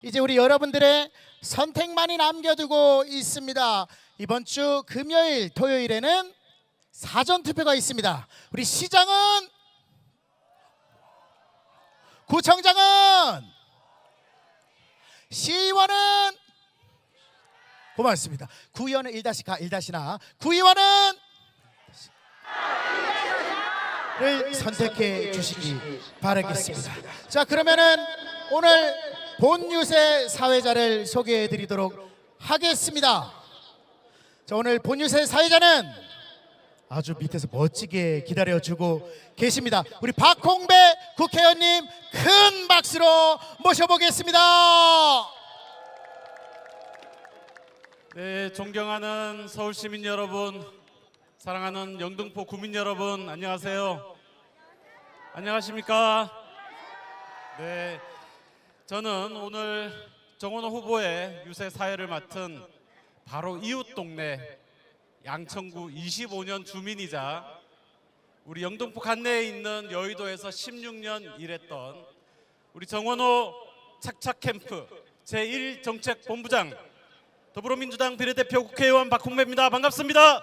이제 우리 여러분들의 선택만이 남겨두고 있습니다. 이번 주 금요일, 토요일에는 사전투표가 있습니다. 우리 시장은, 구청장은, 시의원은, 고맙습니다. 구의원은 1-가 1-나, 구의원은 를 선택해 주시기 바라겠습니다. 자, 그러면은 오늘 본유세 사회자를 소개해 드리도록 하겠습니다. 자, 오늘 본유세 사회자는 아주 밑에서 멋지게 기다려주고 계십니다. 우리 박홍배 국회의원님 큰 박수로 모셔보겠습니다. 네, 존경하는 서울시민 여러분, 사랑하는 영등포 구민 여러분, 안녕하세요. 안녕하십니까? 네, 저는 오늘 정원호 후보의 유세 사회를 맡은 바로 이웃 동네 양천구 25년 주민이자 우리 영등포 관내에 있는 여의도에서 16년 일했던 우리 정원호 착착캠프 제1정책본부장 더불어민주당 비례대표 국회의원 박홍배입니다. 반갑습니다.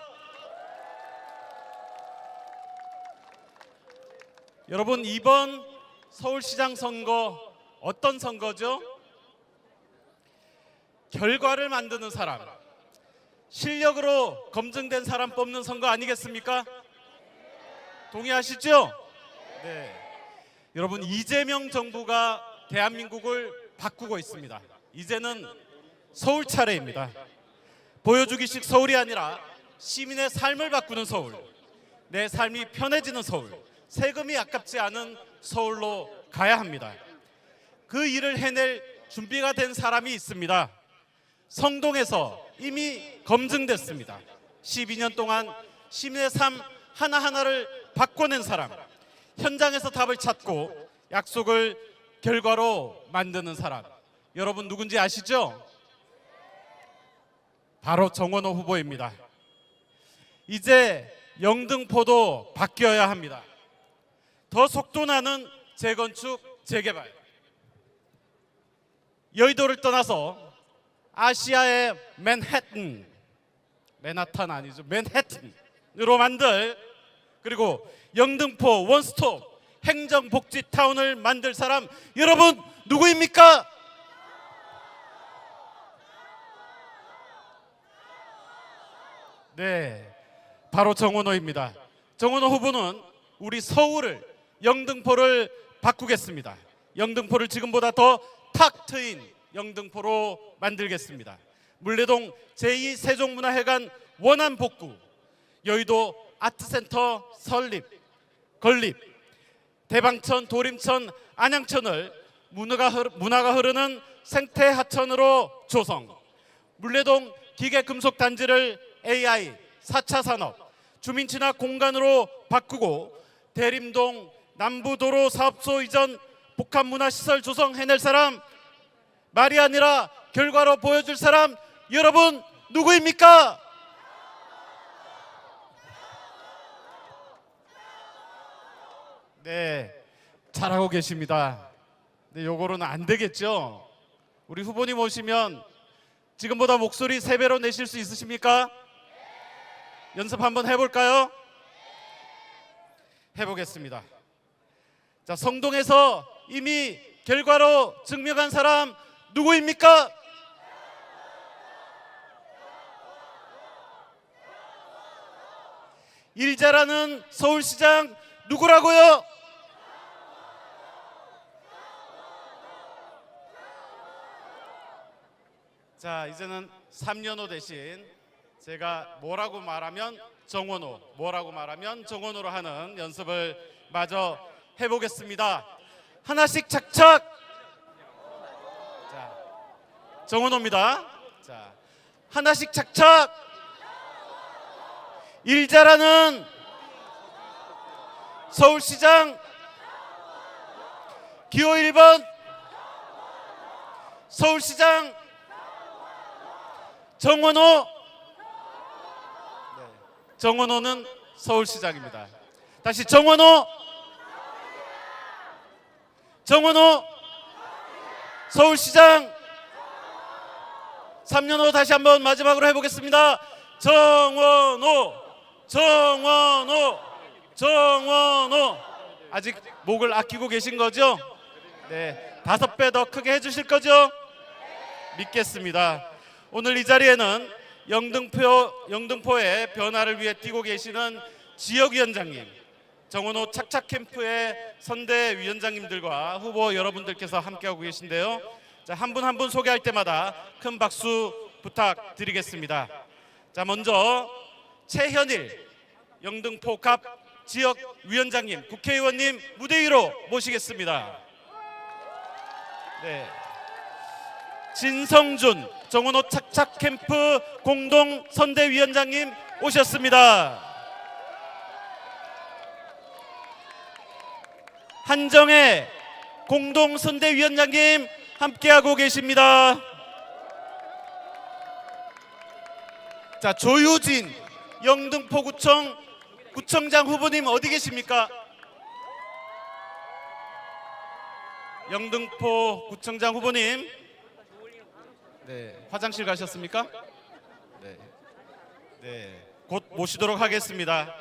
여러분, 이번 서울시장 선거 어떤 선거죠? 결과를 만드는 사람, 실력으로 검증된 사람 뽑는 선거 아니겠습니까? 동의하시죠? 네. 여러분, 이재명 정부가 대한민국을 바꾸고 있습니다. 이제는 서울 차례입니다. 보여주기식 서울이 아니라 시민의 삶을 바꾸는 서울, 내 삶이 편해지는 서울, 세금이 아깝지 않은 서울로 가야 합니다. 그 일을 해낼 준비가 된 사람이 있습니다. 성동에서 이미 검증됐습니다. 12년 동안 시민의 삶 하나하나를 바꿔낸 사람, 현장에서 답을 찾고 약속을 결과로 만드는 사람, 여러분 누군지 아시죠? 바로 정원호 후보입니다. 이제 영등포도 바뀌어야 합니다. 더 속도나는 재건축, 재개발, 여의도를 떠나서 아시아의 맨하탄 아니죠, 맨해튼으로 만들, 그리고 영등포 원스톱 행정복지타운을 만들 사람, 여러분 누구입니까? 네, 바로 정원호입니다. 정원호 후보는 우리 서울을, 영등포를 바꾸겠습니다. 영등포를 지금보다 더 탁 트인 영등포로 만들겠습니다. 물레동 제2 세종문화회관 원안 복구, 여의도 아트센터 설립, 건립, 대방천, 도림천, 안양천을 문화가 흐르는 생태 하천으로 조성, 물레동 기계금속단지를 AI, 4차 산업, 주민 친화 공간으로 바꾸고 대림동 남부도로 사업소 이전 복합문화시설 조성해낼 사람, 말이 아니라 결과로 보여줄 사람, 여러분 누구입니까? 네, 잘하고 계십니다. 네, 요거로는 안 되겠죠? 우리 후보님 오시면 지금보다 목소리 3배로 내실 수 있으십니까? 연습 한번 해볼까요? 해보겠습니다. 자, 성동에서 이미 결과로 증명한 사람 누구입니까? 일 잘하는 서울시장 누구라고요? 자, 이제는 3년호 대신 제가 뭐라고 말하면 정원호, 뭐라고 말하면 정원호로 하는 연습을 마저 해보겠습니다. 하나씩 착착. 자, 정원호입니다. 자, 하나씩 착착. 일 잘하는 서울시장 기호 1번 서울시장 정원호. 네, 정원호는 서울시장입니다. 다시 정원호. 정원호 서울시장 3년 후 다시 한번 마지막으로 해보겠습니다. 정원호, 정원호, 정원호. 아직 목을 아끼고 계신 거죠? 네, 5배 더 크게 해주실 거죠? 믿겠습니다. 오늘 이 자리에는 영등포의 변화를 위해 뛰고 계시는 지역위원장님, 정원호 착착캠프의 선대위원장님들과 후보 여러분들께서 함께하고 계신데요. 자, 한 분 한 분 소개할 때마다 큰 박수 부탁드리겠습니다. 자, 먼저 최현일 영등포갑 지역위원장님, 국회의원님 무대 위로 모시겠습니다. 네. 진성준 정원호 착착캠프 공동 선대위원장님 오셨습니다. 한정혜 공동 선대위원장님 함께하고 계십니다. 자, 조유진 영등포구청 구청장 후보님 어디 계십니까? 영등포 구청장 후보님, 네, 화장실 가셨습니까? 네, 네, 곧 모시도록 하겠습니다.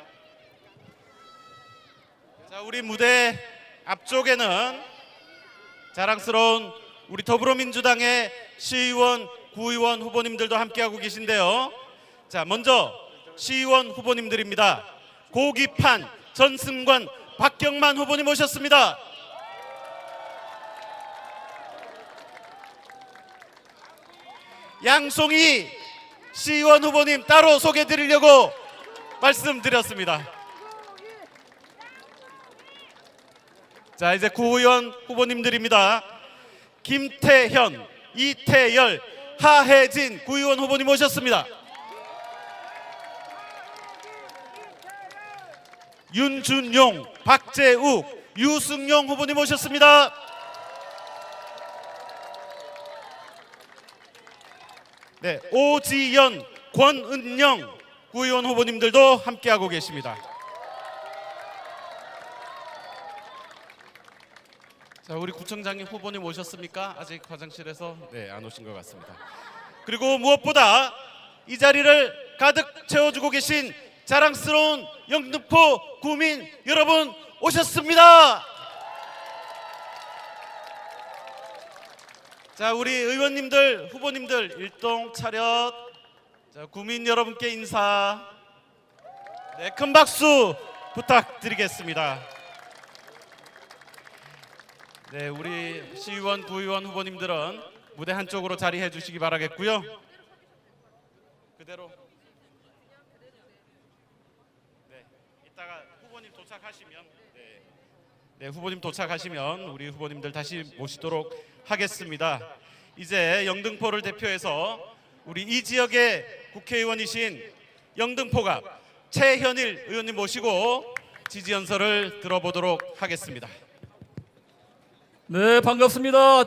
자, 우리 무대 앞쪽에는 자랑스러운 우리 더불어민주당의 시의원, 구의원 후보님들도 함께하고 계신데요. 자, 먼저 시의원 후보님들입니다. 고기판, 전승관, 박경만 후보님 오셨습니다. 양송이 시의원 후보님 따로 소개해드리려고 말씀드렸습니다. 자, 이제 구의원 후보님들입니다. 김태현, 이태열, 하혜진 구의원 후보님 오셨습니다. 윤준용, 박재욱, 유승용 후보님 오셨습니다. 네, 오지연, 권은영 구의원 후보님들도 함께하고 계십니다. 자, 우리 구청장님 후보님 오셨습니까? 아직 화장실에서 안 오신 것 같습니다. 그리고 무엇보다 이 자리를 가득 채워주고 계신 자랑스러운 영등포 구민 여러분 오셨습니다. 자, 우리 의원님들, 후보님들 일동 차렷. 자, 구민 여러분께 인사. 네, 큰 박수 부탁드리겠습니다. 네, 우리 시의원, 구의원 후보님들은 무대 한쪽으로 자리해 주시기 바라겠고요. 그대로. 네, 이따가 후보님 도착하시면, 네, 후보님 도착하시면 우리 후보님들 다시 모시도록 하겠습니다. 이제 영등포를 대표해서 우리 이 지역의 국회의원이신 영등포갑 최현일 의원님 모시고 지지 연설을 들어보도록 하겠습니다. 네, 반갑습니다.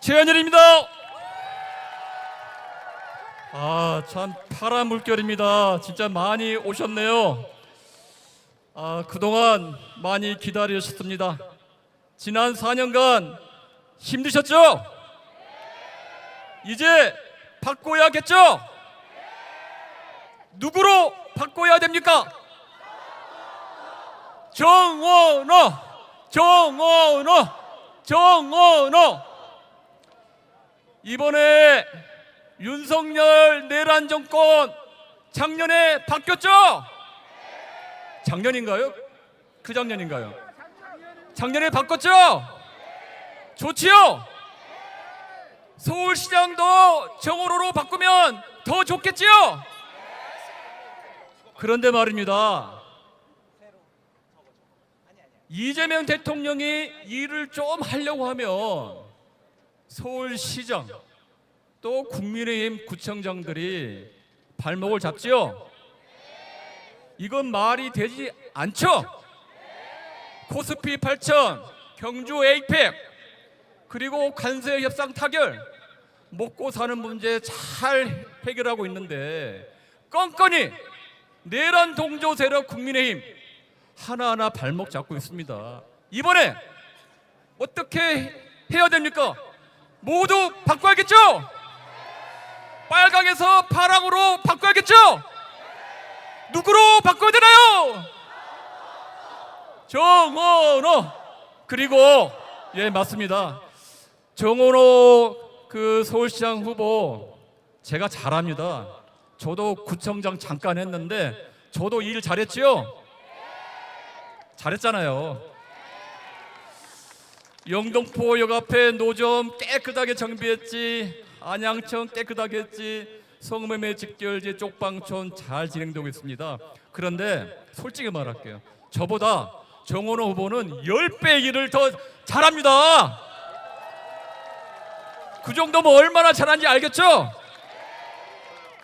최현일입니다. 참 파란 물결입니다. 진짜 많이 오셨네요. 그동안 많이 기다리셨습니다. 지난 4년간 힘드셨죠? 이제 바꿔야겠죠? 누구로 바꿔야 됩니까? 정원호! 정원호! 정원호! 이번에 윤석열 내란 정권 작년에 바뀌었죠? 작년인가요? 그 작년인가요? 작년에 바꿨죠? 좋지요? 서울시장도 정원호로 바꾸면 더 좋겠지요? 그런데 말입니다. 이재명 대통령이 일을 좀 하려고 하면 서울시장 또 국민의힘 구청장들이 발목을 잡지요? 이건 말이 되지 않죠? 코스피 8천, 경주 에이펙, 그리고 관세 협상 타결, 먹고 사는 문제 잘 해결하고 있는데 껌껌이 내란 동조 세력 국민의힘 하나하나 발목 잡고 있습니다. 이번에 어떻게 해야 됩니까? 모두 바꿔야겠죠? 빨강에서 파랑으로 바꿔야겠죠? 누구로 바꿔야 되나요? 정원호. 그리고 예, 맞습니다. 정원호 그 서울시장 후보 제가 잘합니다. 저도 구청장 잠깐 했는데 저도 일 잘했지요? 잘했잖아요. 영등포역 앞에 노점 깨끗하게 정비했지, 안양청 깨끗하게 했지, 성매매 직결지 쪽방촌 잘 진행되고 있습니다. 그런데 솔직히 말할게요. 저보다 정원호 후보는 10배 일을 더 잘합니다. 그 정도면 얼마나 잘하는지 알겠죠?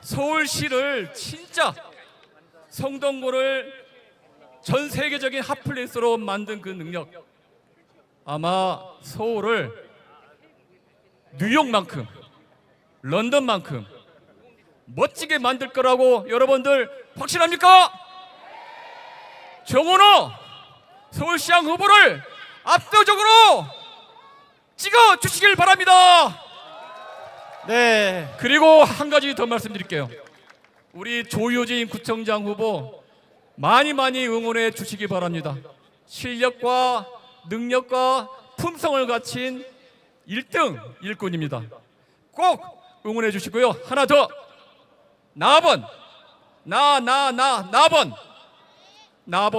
서울시를 진짜 성동구를 전 세계적인 핫플레이스로 만든 그 능력, 아마 서울을 뉴욕만큼 런던만큼 멋지게 만들 거라고 여러분들 확신합니까? 정원호 서울시장 후보를 압도적으로 찍어 주시길 바랍니다. 네. 그리고 한 가지 더 말씀드릴게요. 우리 조효진 구청장 후보 많이 응원해 주시기 바랍니다. 실력과 능력과 품성을 갖춘 1등 일꾼입니다. 꼭 응원해 주시고요. 하나 더, 나번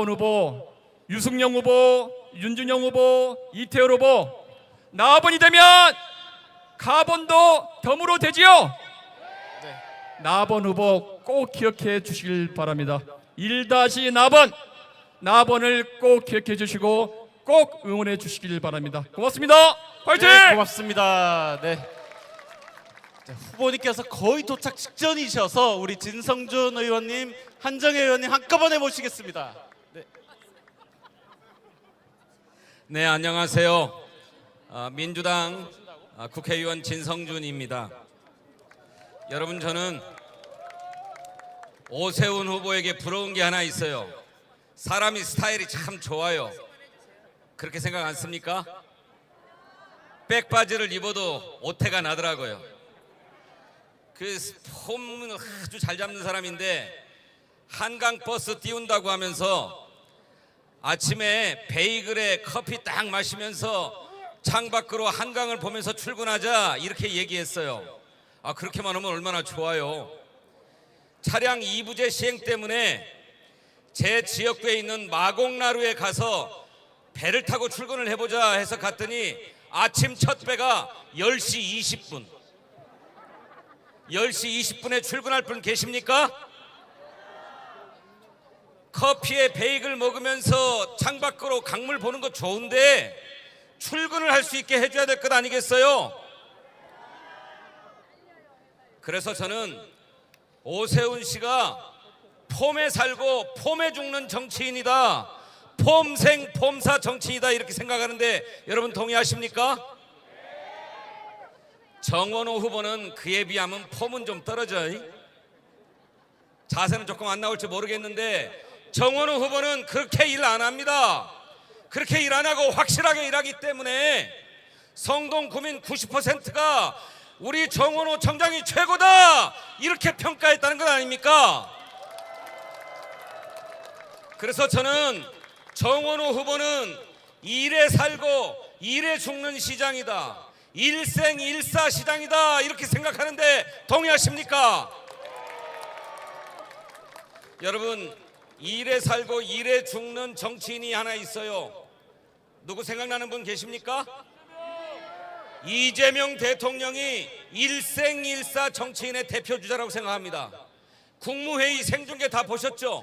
후보, 유승용 후보, 윤준영 후보, 이태열 후보, 나번이 되면 가번도 덤으로 되지요. 나번 후보 꼭 기억해 주시길 바랍니다. 1-나번, 나번을 꼭 기억해 주시고 꼭 응원해 주시길 바랍니다. 고맙습니다. 화이팅! 네, 고맙습니다. 네. 자, 후보님께서 거의 도착 직전이셔서 우리 진성준 의원님, 한정혜 의원님 한꺼번에 모시겠습니다. 네. 네, 안녕하세요. 민주당 국회의원 진성준입니다. 여러분, 저는 오세훈 후보에게 부러운 게 하나 있어요. 사람이 스타일이 참 좋아요. 그렇게 생각 안 씁니까? 백바지를 입어도 오태가 나더라고요. 그 폼은 아주 잘 잡는 사람인데 한강버스 띄운다고 하면서 아침에 베이글에 커피 딱 마시면서 창밖으로 한강을 보면서 출근하자 이렇게 얘기했어요. 그렇게만 하면 얼마나 좋아요. 차량 2부제 시행 때문에 제 지역구에 있는 마곡나루에 가서 배를 타고 출근을 해보자 해서 갔더니 아침 첫 배가 10시 20분 10시 20분에 출근할 분 계십니까? 커피에 베이글 먹으면서 창밖으로 강물 보는 거 좋은데 출근을 할 수 있게 해줘야 될 것 아니겠어요? 그래서 저는 오세훈 씨가 폼에 살고 폼에 죽는 정치인이다, 폼생 폼사 정치인이다 이렇게 생각하는데 여러분 동의하십니까? 정원호 후보는 그에 비하면 폼은 좀 떨어져요. 자세는 조금 안 나올지 모르겠는데 정원호 후보는 그렇게 일 안 합니다. 그렇게 일 안 하고 확실하게 일하기 때문에 성동 구민 90%가 우리 정원호 청장이 최고다 이렇게 평가했다는 것 아닙니까? 그래서 저는 정원호 후보는 일에 살고 일에 죽는 시장이다, 일생일사 시장이다 이렇게 생각하는데 동의하십니까? 여러분, 일에 살고 일에 죽는 정치인이 하나 있어요. 누구 생각나는 분 계십니까? 이재명 대통령이 일생일사 정치인의 대표주자라고 생각합니다. 국무회의 생중계 다 보셨죠?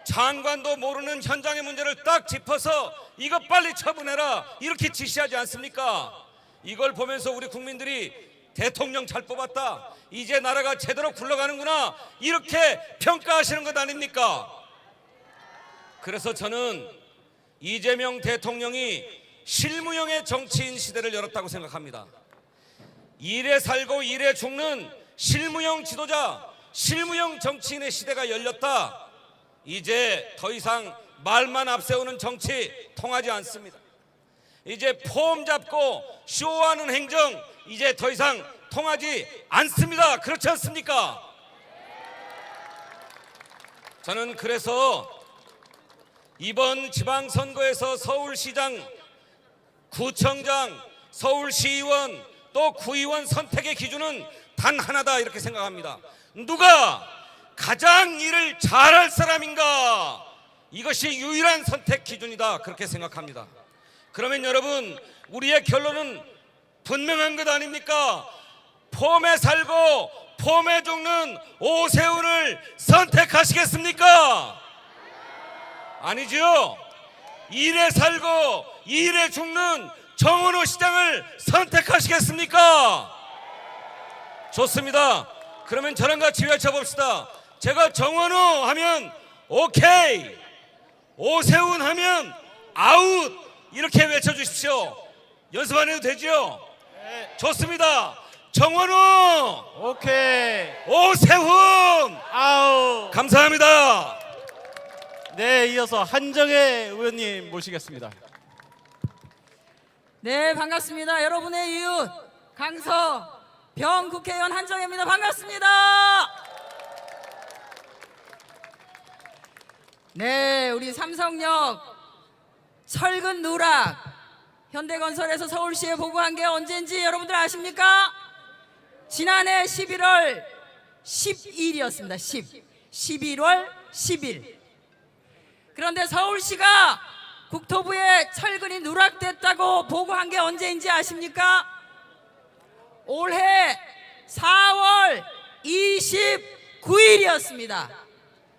장관도 모르는 현장의 문제를 딱 짚어서 이거 빨리 처분해라 이렇게 지시하지 않습니까? 이걸 보면서 우리 국민들이 대통령 잘 뽑았다, 이제 나라가 제대로 굴러가는구나 이렇게 평가하시는 것 아닙니까? 그래서 저는 이재명 대통령이 실무형의 정치인 시대를 열었다고 생각합니다. 일에 살고 일에 죽는 실무형 지도자, 실무형 정치인의 시대가 열렸다. 이제 더 이상 말만 앞세우는 정치 통하지 않습니다. 이제 폼 잡고 쇼하는 행정 이제 더 이상 통하지 않습니다. 그렇지 않습니까? 저는 그래서 이번 지방선거에서 서울시장, 구청장, 서울시의원 또 구의원 선택의 기준은 단 하나다 이렇게 생각합니다. 누가 가장 일을 잘할 사람인가, 이것이 유일한 선택 기준이다 그렇게 생각합니다. 그러면 여러분, 우리의 결론은 분명한 것 아닙니까? 폼에 살고 폼에 죽는 오세훈을 선택하시겠습니까? 아니죠. 일에 살고 일에 죽는 정원호 시장을 선택하시겠습니까? 좋습니다. 그러면 저랑 같이 외쳐봅시다. 제가 정원호 하면 오케이, 오세훈 하면 아웃, 이렇게 외쳐주십시오. 연습 안 해도 되죠? 좋습니다. 정원호, 오케이. 오세훈, 아우. 감사합니다. 네, 이어서 한정혜 의원님 모시겠습니다. 네, 반갑습니다. 여러분의 이웃 강서병 국회의원 한정혜입니다. 반갑습니다. 네, 우리 삼성역 철근 누락 현대건설에서 서울시에 보고한 게 언제인지 여러분들 아십니까? 지난해 11월 10일이었습니다. 11월 10일. 그런데 서울시가 국토부에 철근이 누락됐다고 보고한 게 언제인지 아십니까? 올해 4월 29일이었습니다.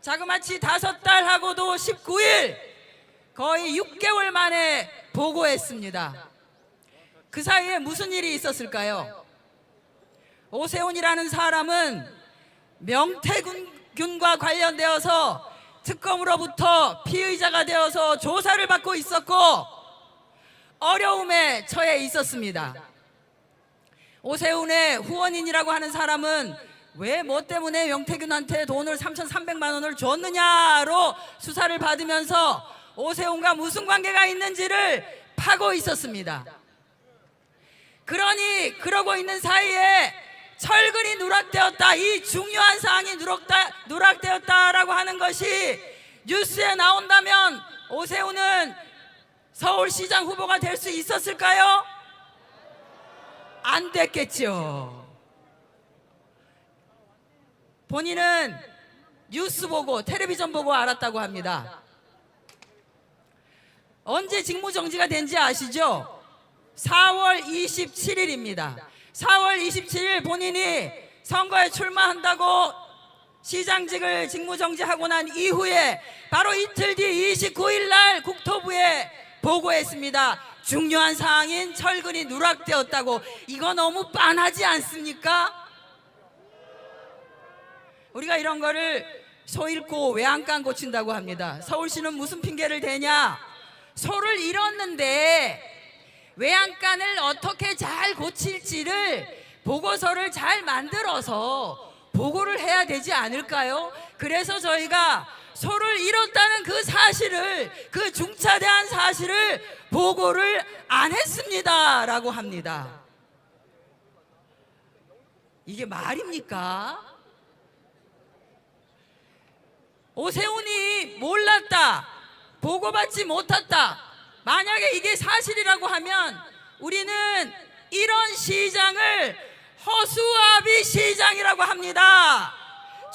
자그마치 5달하고도 19일, 거의 6개월 만에 보고했습니다. 그 사이에 무슨 일이 있었을까요? 오세훈이라는 사람은 명태균과 관련되어서 특검으로부터 피의자가 되어서 조사를 받고 있었고 어려움에 처해 있었습니다. 오세훈의 후원인이라고 하는 사람은 왜 뭐 때문에 명태균한테 돈을 3,300만 원을 줬느냐로 수사를 받으면서 오세훈과 무슨 관계가 있는지를 파고 있었습니다. 그러니 그러고 있는 사이에 철근이 누락되었다, 이 중요한 사항이 누락되었다라고 하는 것이 뉴스에 나온다면 오세훈은 서울시장 후보가 될 수 있었을까요? 안 됐겠죠. 본인은 뉴스 보고 텔레비전 보고 알았다고 합니다. 언제 직무정지가 된지 아시죠? 4월 27일입니다. 4월 27일 본인이 선거에 출마한다고 시장직을 직무정지하고 난 이후에 바로 이틀 뒤 29일 날 국토부에 보고했습니다. 중요한 사항인 철근이 누락되었다고. 이거 너무 빤하지 않습니까? 우리가 이런 거를 소 잃고 외양간 고친다고 합니다. 서울시는 무슨 핑계를 대냐? 소를 잃었는데 외양간을 어떻게 잘 고칠지를 보고서를 잘 만들어서 보고를 해야 되지 않을까요? 그래서 저희가 소를 잃었다는 그 사실을, 그 중차대한 사실을 보고를 안 했습니다 라고 합니다. 이게 말입니까? 오세훈이 몰랐다, 보고받지 못했다, 만약에 이게 사실이라고 하면 우리는 이런 시장을 허수아비 시장이라고 합니다.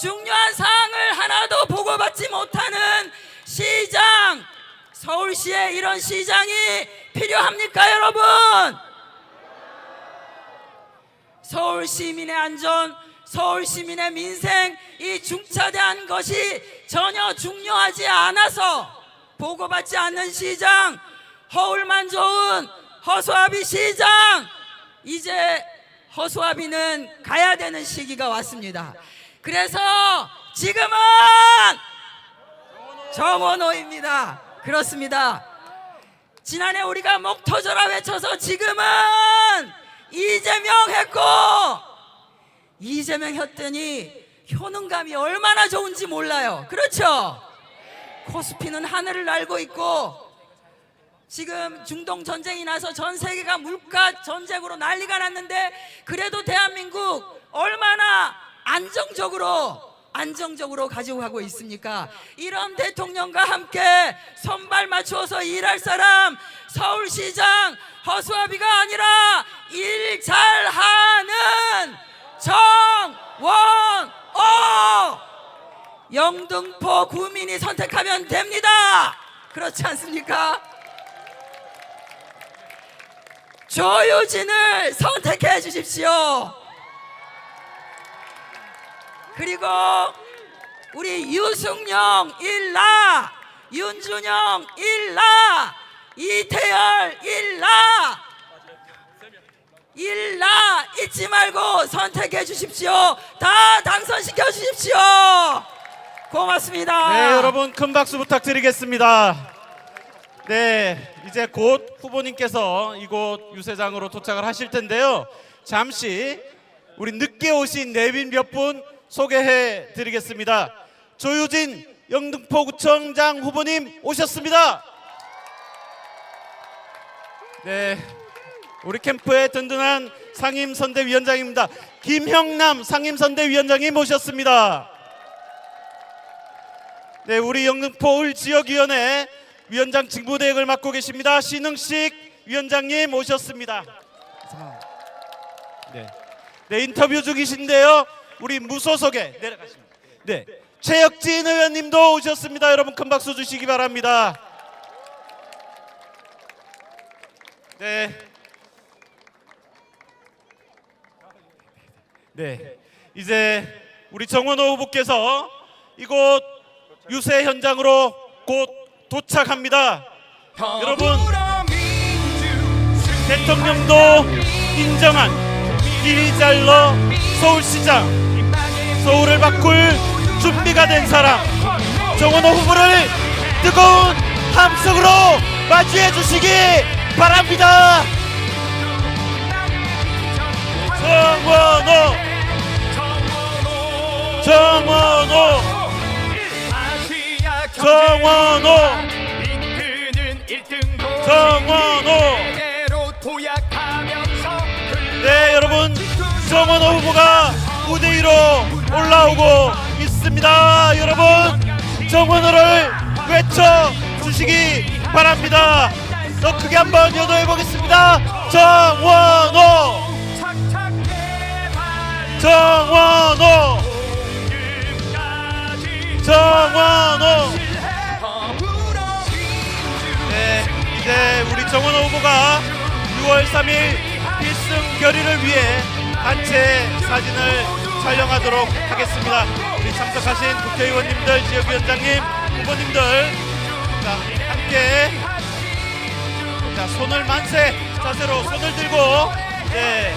중요한 사항을 하나도 보고받지 못하는 시장, 서울시에 이런 시장이 필요합니까 여러분? 서울 시민의 안전, 서울 시민의 민생, 이 중차대한 것이 전혀 중요하지 않아서 보고받지 않는 시장, 허울만 좋은 허수아비 시장, 이제 허수아비는 가야 되는 시기가 왔습니다. 그래서 지금은 정원호입니다. 그렇습니다. 지난해 우리가 목 터져라 외쳐서 지금은 이재명 했고, 이재명 했더니 효능감이 얼마나 좋은지 몰라요. 그렇죠? 코스피는 하늘을 날고 있고 지금 중동 전쟁이 나서 전 세계가 물가 전쟁으로 난리가 났는데 그래도 대한민국 얼마나 안정적으로 가지고 가고 있습니까? 이런 대통령과 함께 손발 맞추어서 일할 사람 서울시장 허수아비가 아니라 일 잘하는 정원호 영등포 구민이 선택하면 됩니다. 그렇지 않습니까? 조유진을 선택해 주십시오. 그리고 우리 유승용 일라, 윤준영 일라, 이태열 일라 잊지 말고 선택해 주십시오. 다 당선시켜 주십시오. 고맙습니다. 네, 여러분 큰 박수 부탁드리겠습니다. 네, 이제 곧 후보님께서 이곳 유세장으로 도착을 하실 텐데요. 잠시 우리 늦게 오신 내빈 몇 분 소개해 드리겠습니다. 조유진 영등포구청장 후보님 오셨습니다. 네, 우리 캠프의 든든한 상임선대위원장입니다. 김형남 상임선대위원장님 모셨습니다. 네, 우리 영등포 지역위원회 위원장 직무대행을 맡고 계십니다. 신흥식 위원장님 모셨습니다. 네, 인터뷰 중이신데요. 우리 무소속에 내려가십니다. 네, 최혁진 의원님도 오셨습니다. 여러분 큰 박수 주시기 바랍니다. 네. 네, 이제 우리 정원호 후보께서 이곳 유세 현장으로 곧 도착합니다. 여러분, 대통령도 인정한 길잘러 서울시장, 서울을 바꿀 준비가 된 사람 정원호 후보를 뜨거운 함성으로 맞이해 주시기 바랍니다. 정원호. 네, 여러분, 정원호 후보가 무대 위로 올라오고 있습니다. 여러분, 정원호를 외쳐 주시기 바랍니다. 더 크게 한번 요도해 보겠습니다. 정원호. 네, 이제 우리 정원호 후보가 6월 3일 필승 결의를 위해 단체 사진을 촬영하도록 하겠습니다. 우리 참석하신 국회의원님들, 지역위원장님, 후보님들, 자, 함께 자, 손을 만세 자세로 손을 들고, 네.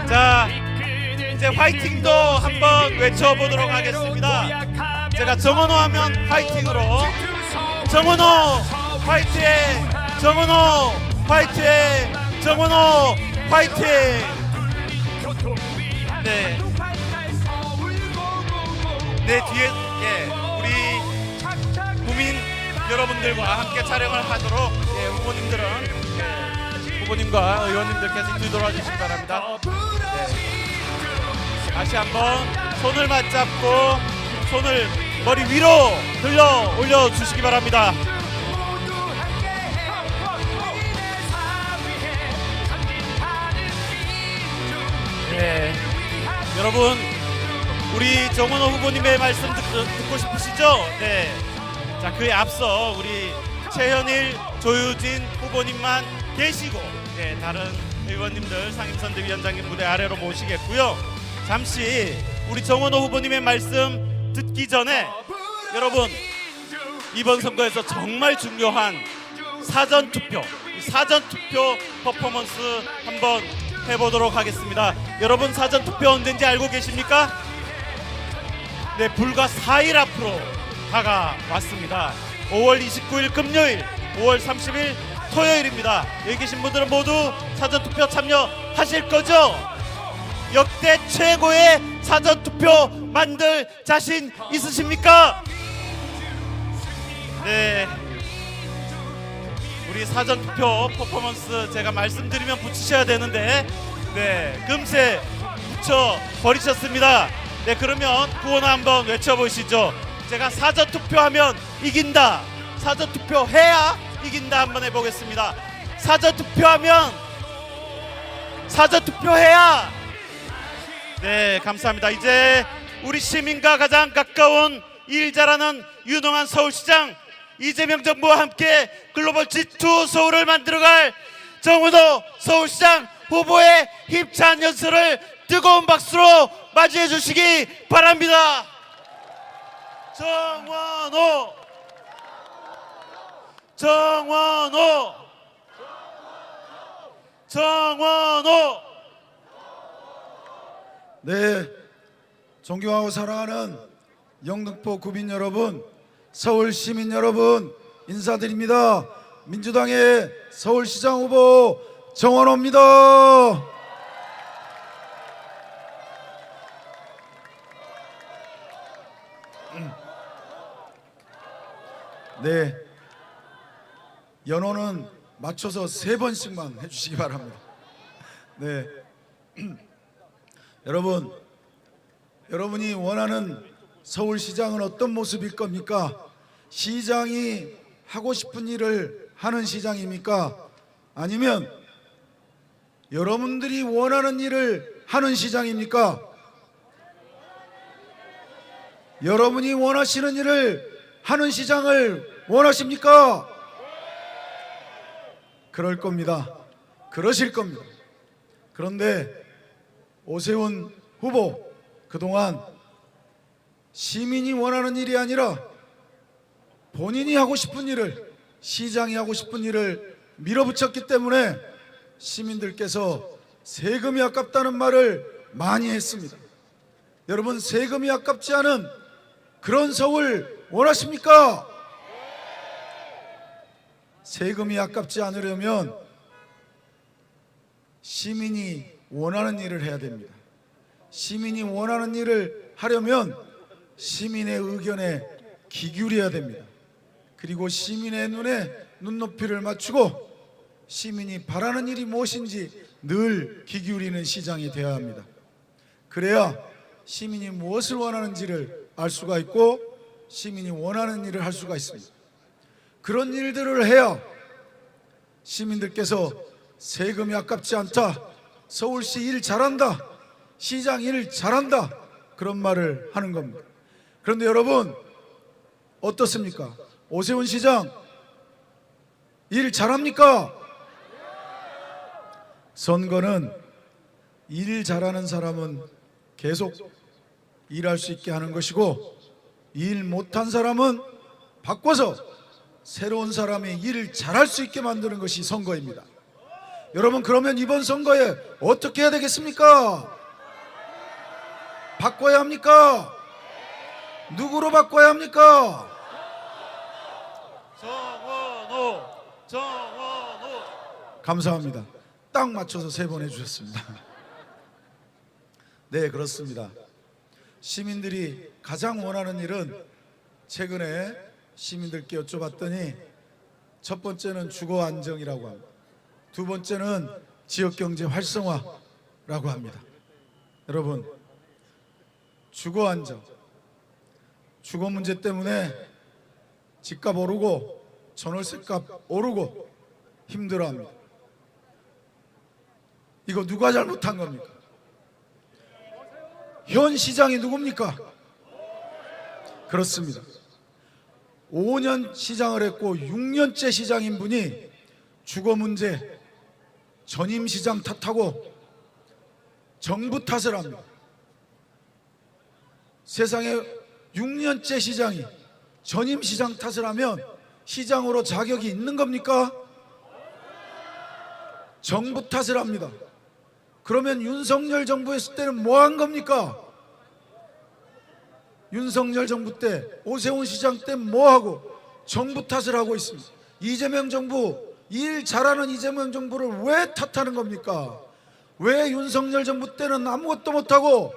자, 이제 화이팅도 한번 외쳐보도록 하겠습니다. 제가 정원호 하면 화이팅으로, 정원호 화이팅, 정원호 화이팅, 정원호 화이팅. 네, 내 뒤에 우리 국민 여러분들과 함께 촬영을 하도록 후보님들은 후보님과 의원님들 계속 뒤돌아 주시기 바랍니다. 네. 다시 한번 손을 맞잡고 손을 머리 위로 들려 올려 주시기 바랍니다. 네, 여러분, 우리 정원호 후보님의 말씀 듣고 싶으시죠? 네. 자, 그에 앞서 우리 최현일, 조유진 후보님만 계시고, 네, 다른 의원님들, 상임선대위원장님 무대 아래로 모시겠고요. 잠시 우리 정원호 후보님의 말씀 듣기 전에 여러분, 이번 선거에서 정말 중요한 사전투표, 사전투표 퍼포먼스 한번 해보도록 하겠습니다. 여러분, 사전투표 언제인지 알고 계십니까? 네, 불과 4일 앞으로 다가왔습니다. 5월 29일 금요일, 5월 30일 토요일입니다. 여기 계신 분들은 모두 사전투표 참여하실 거죠? 역대 최고의 사전투표 만들 자신 있으십니까? 네, 우리 사전 투표 퍼포먼스 제가 말씀드리면 붙이셔야 되는데 네, 금세 붙여 버리셨습니다. 네, 그러면 구호는 한번 외쳐보시죠. 제가 사전 투표하면 이긴다, 사전 투표해야 이긴다 한번 해보겠습니다. 사전 투표하면, 사전 투표해야. 네, 감사합니다. 이제 우리 시민과 가장 가까운 일 잘하는 유능한 서울시장 이재명 정부와 함께 글로벌 G2 서울을 만들어갈 정은호 서울시장 후보의 힘찬 연설을 뜨거운 박수로 맞이해 주시기 바랍니다. 정원호, 정원호, 정원호. 네, 존경하고 사랑하는 영등포 구민 여러분, 서울 시민 여러분 인사드립니다. 민주당의 서울시장 후보 정원호입니다. 네, 연호는 맞춰서 3번씩만 해주시기 바랍니다. 네, 여러분이 원하는 서울시장은 어떤 모습일 겁니까? 시장이 하고 싶은 일을 하는 시장입니까? 아니면 여러분들이 원하는 일을 하는 시장입니까? 여러분이 원하시는 일을 하는 시장을 원하십니까? 그럴 겁니다. 그러실 겁니다. 그런데 오세훈 후보, 그동안 시민이 원하는 일이 아니라 본인이 하고 싶은 일을, 시장이 하고 싶은 일을 밀어붙였기 때문에 시민들께서 세금이 아깝다는 말을 많이 했습니다. 여러분, 세금이 아깝지 않은 그런 서울 원하십니까? 세금이 아깝지 않으려면 시민이 원하는 일을 해야 됩니다. 시민이 원하는 일을 하려면 시민의 의견에 귀 기울여야 됩니다. 그리고 시민의 눈에 눈높이를 맞추고 시민이 바라는 일이 무엇인지 늘 귀 기울이는 시장이 되어야 합니다. 그래야 시민이 무엇을 원하는지를 알 수가 있고 시민이 원하는 일을 할 수가 있습니다. 그런 일들을 해야 시민들께서 세금이 아깝지 않다, 서울시 일 잘한다, 시장 일 잘한다, 그런 말을 하는 겁니다. 그런데 여러분 어떻습니까? 오세훈 시장 일 잘합니까? 선거는 일 잘하는 사람은 계속 일할 수 있게 하는 것이고 일 못한 사람은 바꿔서 새로운 사람이 일 잘할 수 있게 만드는 것이 선거입니다. 여러분, 그러면 이번 선거에 어떻게 해야 되겠습니까? 바꿔야 합니까? 누구로 바꿔야 합니까? 정원호, 정원호. 감사합니다. 딱 맞춰서 3번 해주셨습니다. 네, 그렇습니다. 시민들이 가장 원하는 일은 최근에 시민들께 여쭤봤더니 첫 번째는 주거 안정이라고 합니다. 두 번째는 지역경제 활성화라고 합니다. 여러분, 주거 안정, 주거 문제 때문에 집값 오르고 전월세값 오르고 힘들어합니다. 이거 누가 잘못한 겁니까? 현 시장이 누굽니까? 그렇습니다. 5년 시장을 했고 6년째 시장인 분이 주거 문제, 전임 시장 탓하고 정부 탓을 합니다. 세상에 6년째 시장이 전임 시장 탓을 하면 시장으로 자격이 있는 겁니까? 정부 탓을 합니다. 그러면 윤석열 정부 했을 때는 뭐 한 겁니까? 윤석열 정부 때, 오세훈 시장 때 뭐 하고 정부 탓을 하고 있습니다. 이재명 정부, 일 잘하는 이재명 정부를 왜 탓하는 겁니까? 왜 윤석열 정부 때는 아무것도 못하고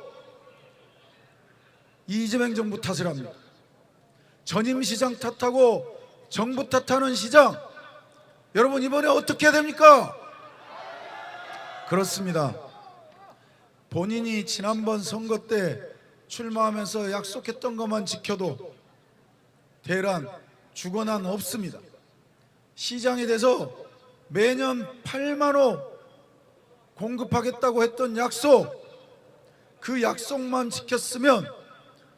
이재명 정부 탓을 합니다. 전임 시장 탓하고 정부 탓하는 시장, 여러분 이번에 어떻게 해야 됩니까? 그렇습니다. 본인이 지난번 선거 때 출마하면서 약속했던 것만 지켜도 대란, 주거난 없습니다. 시장에 대해서 매년 8만 호 공급하겠다고 했던 약속, 그 약속만 지켰으면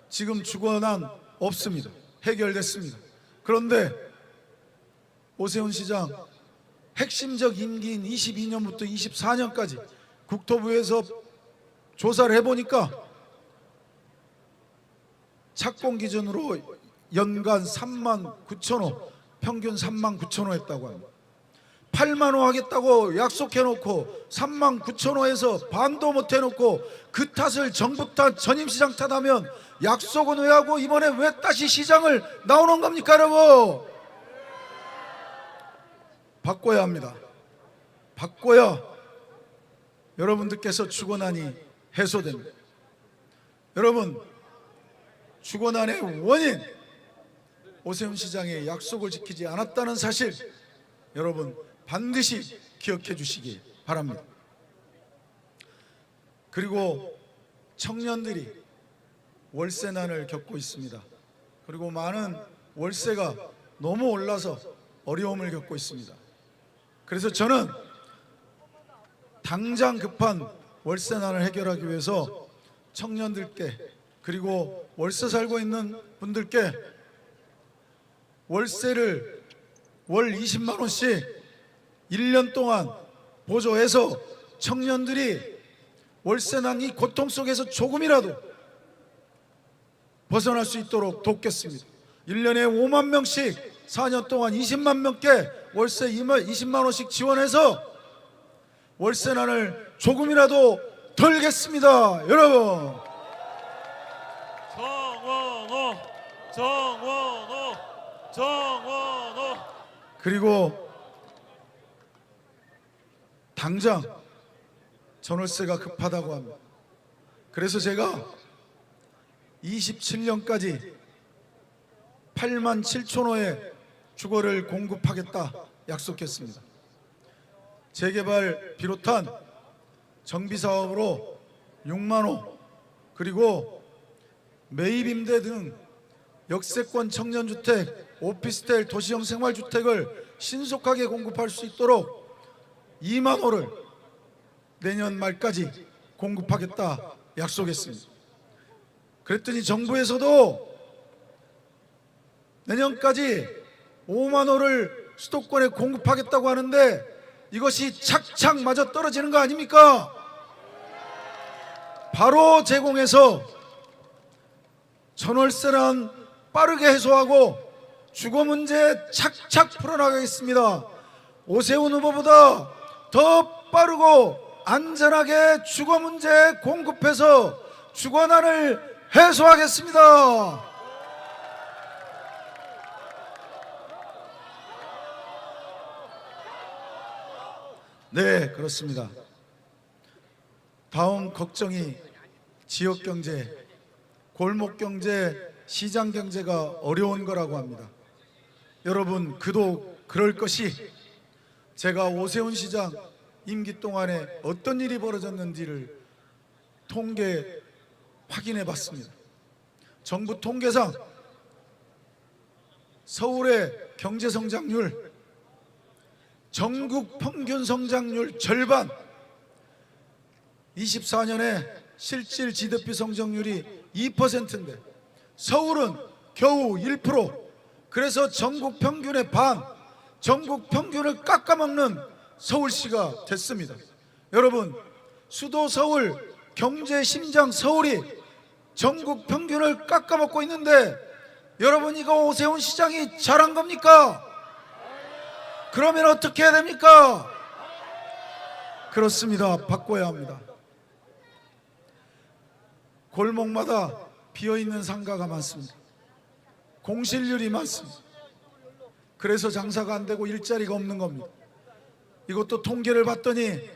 지금 주거난 없습니다. 해결됐습니다. 그런데 오세훈 시장 핵심적 임기인 22년부터 24년까지 국토부에서 조사를 해보니까 착공 기준으로 연간 3만 9천 호, 평균 3만 9천 호 했다고 합니다. 8만 호 하겠다고 약속해놓고 3만 9천 호에서 반도 못 해놓고 그 탓을 정부 탓, 전임시장 탓하면 약속은 왜 하고 이번에 왜 다시 시장을 나오는 겁니까 여러분? 바꿔야 합니다. 바꿔야 여러분들께서 주거난이 해소됩니다. 여러분, 주거난의 원인, 오세훈 시장의 약속을 지키지 않았다는 사실, 여러분 반드시 기억해 주시기 바랍니다. 그리고 청년들이 월세난을 겪고 있습니다. 그리고 많은 월세가 너무 올라서 어려움을 겪고 있습니다. 그래서 저는 당장 급한 월세난을 해결하기 위해서 청년들께, 그리고 월세 살고 있는 분들께 월세를 월 20만 원씩 1년 동안 보조해서 청년들이 월세난 이 고통 속에서 조금이라도 벗어날 수 있도록 돕겠습니다. 1년에 5만 명씩 4년 동안 20만 명께 월세 20만 원씩 지원해서 월세난을 조금이라도 덜겠습니다. 여러분, 정원호, 정원호, 정원호. 그리고 당장 전월세가 급하다고 합니다. 그래서 제가 27년까지 8만 7천 호의 주거를 공급하겠다 약속했습니다. 재개발 비롯한 정비사업으로 6만 호, 그리고 매입임대 등 역세권 청년주택, 오피스텔, 도시형 생활주택을 신속하게 공급할 수 있도록 2만 호를 내년 말까지 공급하겠다 약속했습니다. 그랬더니 정부에서도 내년까지 5만 호를 수도권에 공급하겠다고 하는데 이것이 착착 맞아 떨어지는 거 아닙니까? 바로 제공해서 전월세난 빠르게 해소하고 주거 문제 착착 풀어나가겠습니다. 오세훈 후보보다 더 빠르고 안전하게 주거 문제 공급해서 주거난을 해소하겠습니다. 네, 그렇습니다. 다음 걱정이 지역경제, 골목경제, 시장경제가 어려운 거라고 합니다. 여러분, 그도 그럴 것이 제가 오세훈 시장 임기 동안에 어떤 일이 벌어졌는지를 통계 확인해 봤습니다. 정부 통계상 서울의 경제 성장률, 전국 평균 성장률 절반, 24년에 실질 GDP 성장률이 2%인데 서울은 겨우 1%. 그래서 전국 평균의 반, 전국 평균을 깎아먹는 서울시가 됐습니다. 여러분, 수도 서울, 경제 심장 서울이 전국 평균을 깎아먹고 있는데 여러분, 이거 오세훈 시장이 잘한 겁니까? 그러면 어떻게 해야 됩니까? 그렇습니다. 바꿔야 합니다. 골목마다 비어있는 상가가 많습니다. 공실률이 많습니다. 그래서 장사가 안 되고 일자리가 없는 겁니다. 이것도 통계를 봤더니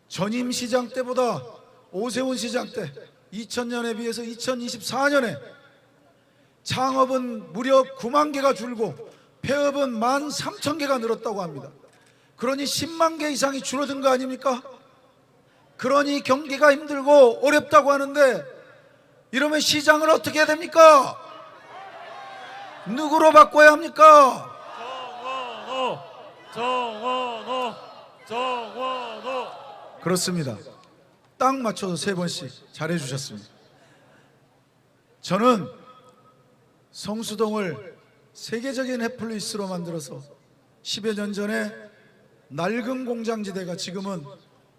전임 시장 때보다 오세훈 시장 때 2000년에 비해서 2024년에 창업은 무려 9만 개가 줄고 폐업은 13,000개가 늘었다고 합니다. 그러니 10만 개 이상이 줄어든 거 아닙니까? 그러니 경기가 힘들고 어렵다고 하는데 이러면 시장을 어떻게 해야 됩니까? 누구로 바꿔야 합니까? 정원호. 그렇습니다. 딱 맞춰서 3번씩 잘해 주셨습니다. 저는 성수동을 세계적인 핫플레이스로 만들어서 10여 년 전에 낡은 공장지대가 지금은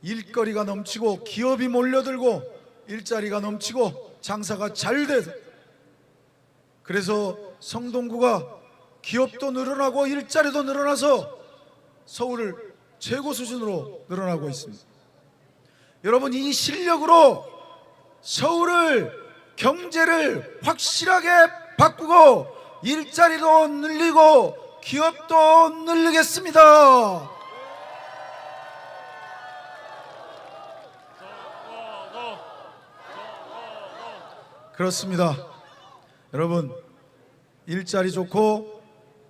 일거리가 넘치고 기업이 몰려들고 일자리가 넘치고 장사가 잘 돼서, 그래서 성동구가 기업도 늘어나고 일자리도 늘어나서 서울을 최고 수준으로 늘어나고 있습니다. 여러분, 이 실력으로 서울을, 경제를 확실하게 바꾸고 일자리도 늘리고 기업도 늘리겠습니다. 그렇습니다. 여러분, 일자리 좋고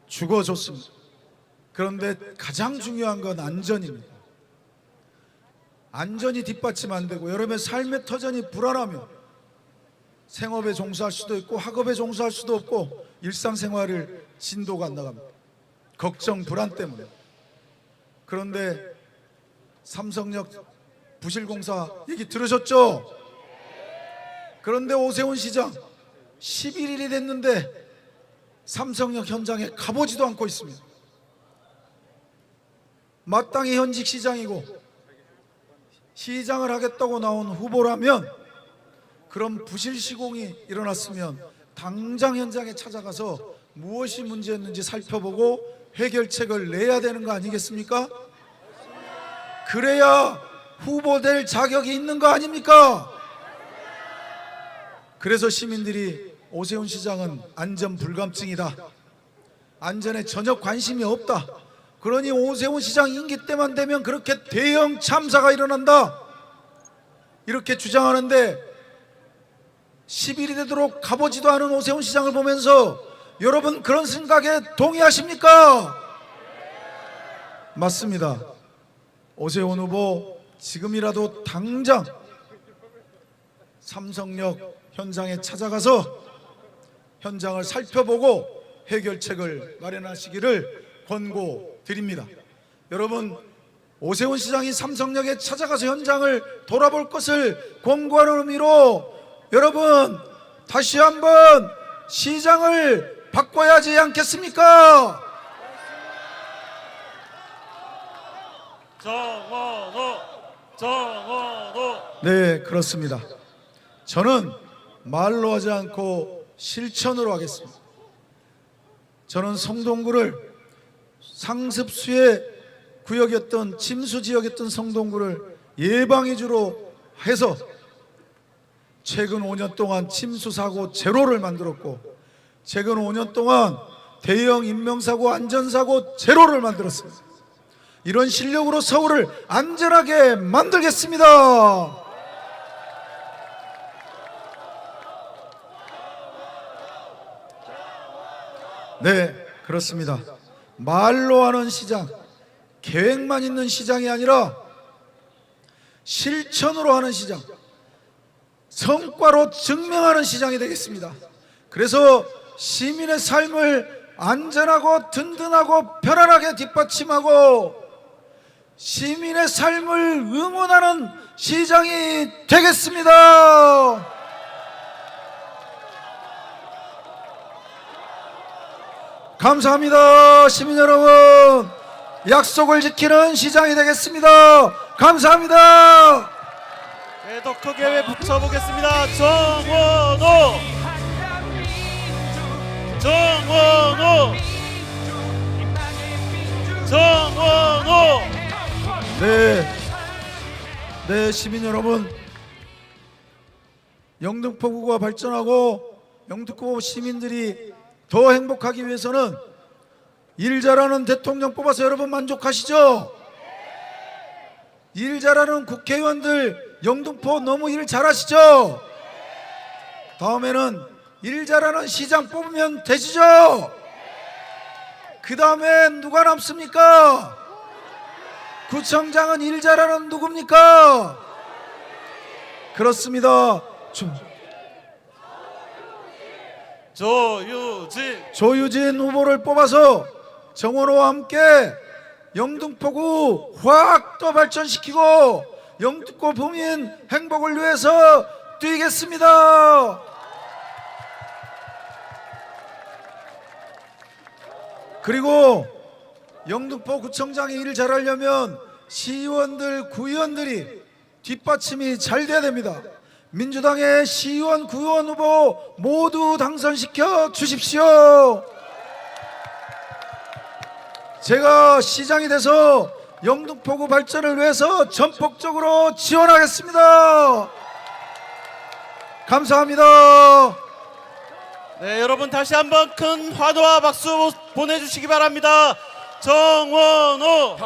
주거 좋습니다. 그런데 가장 중요한 건 안전입니다. 안전이 뒷받침 안 되고 여러분의 삶의 터전이 불안하면 생업에 종사할 수도 있고 학업에 종사할 수도 없고 일상생활을 진도가 안 나갑니다. 걱정, 불안 때문에. 그런데 삼성역 부실공사 얘기 들으셨죠? 그런데 오세훈 시장 11일이 됐는데 삼성역 현장에 가보지도 않고 있습니다. 마땅히 현직 시장이고 시장을 하겠다고 나온 후보라면 그런 부실 시공이 일어났으면 당장 현장에 찾아가서 무엇이 문제였는지 살펴보고 해결책을 내야 되는 거 아니겠습니까? 그래야 후보될 자격이 있는 거 아닙니까? 그래서 시민들이 오세훈 시장은 안전 불감증이다, 안전에 전혀 관심이 없다, 그러니 오세훈 시장 임기 때만 되면 그렇게 대형 참사가 일어난다, 이렇게 주장하는데 10일이 되도록 가보지도 않은 오세훈 시장을 보면서 여러분 그런 생각에 동의하십니까? 맞습니다. 오세훈 후보 지금이라도 당장 삼성역 현장에 찾아가서 현장을 살펴보고 해결책을 마련하시기를 권고드립니다. 여러분, 오세훈 시장이 삼성역에 찾아가서 현장을 돌아볼 것을 권고하는 의미로 여러분 다시 한번 시장을 바꿔야 하지 않겠습니까? 정원호. 네, 그렇습니다. 저는 말로 하지 않고 실천으로 하겠습니다. 저는 성동구를 상습수의 구역이었던, 침수 지역이었던 성동구를 예방위주로 해서 최근 5년 동안 침수 사고 제로를 만들었고, 최근 5년 동안 대형 인명사고, 안전사고 제로를 만들었습니다. 이런 실력으로 서울을 안전하게 만들겠습니다. 네, 그렇습니다. 말로 하는 시장, 계획만 있는 시장이 아니라 실천으로 하는 시장, 성과로 증명하는 시장이 되겠습니다. 그래서 시민의 삶을 안전하고 든든하고 편안하게 뒷받침하고 시민의 삶을 응원하는 시장이 되겠습니다. 감사합니다. 시민 여러분, 약속을 지키는 시장이 되겠습니다. 감사합니다. 네, 덕후계획 붙여보겠습니다. 정원호. 정원호. 정원호. 네, 시민 여러분, 영등포구가 발전하고 영등포 시민들이 더 행복하기 위해서는 일 잘하는 대통령 뽑아서 여러분 만족하시죠? 일 잘하는 국회의원들 영등포 너무 일 잘하시죠? 다음에는 일 잘하는 시장 뽑으면 되시죠? 그 다음에 누가 남습니까? 구청장은 일 잘하는 누굽니까? 그렇습니다. 조유진 조유진 후보를 뽑아서 정원호와 함께 영등포구 확 더 발전시키고 영등포 부민 행복을 위해서 뛰겠습니다. 그리고 영등포 구청장이 일을 잘하려면 시의원들, 구의원들이 뒷받침이 잘 돼야 됩니다. 민주당의 시의원, 구의원 후보 모두 당선시켜 주십시오. 제가 시장이 돼서 영등포구 발전을 위해서 전폭적으로 지원하겠습니다. 감사합니다. 네, 여러분 다시 한번 큰 환호와 박수 보내주시기 바랍니다. 정원호.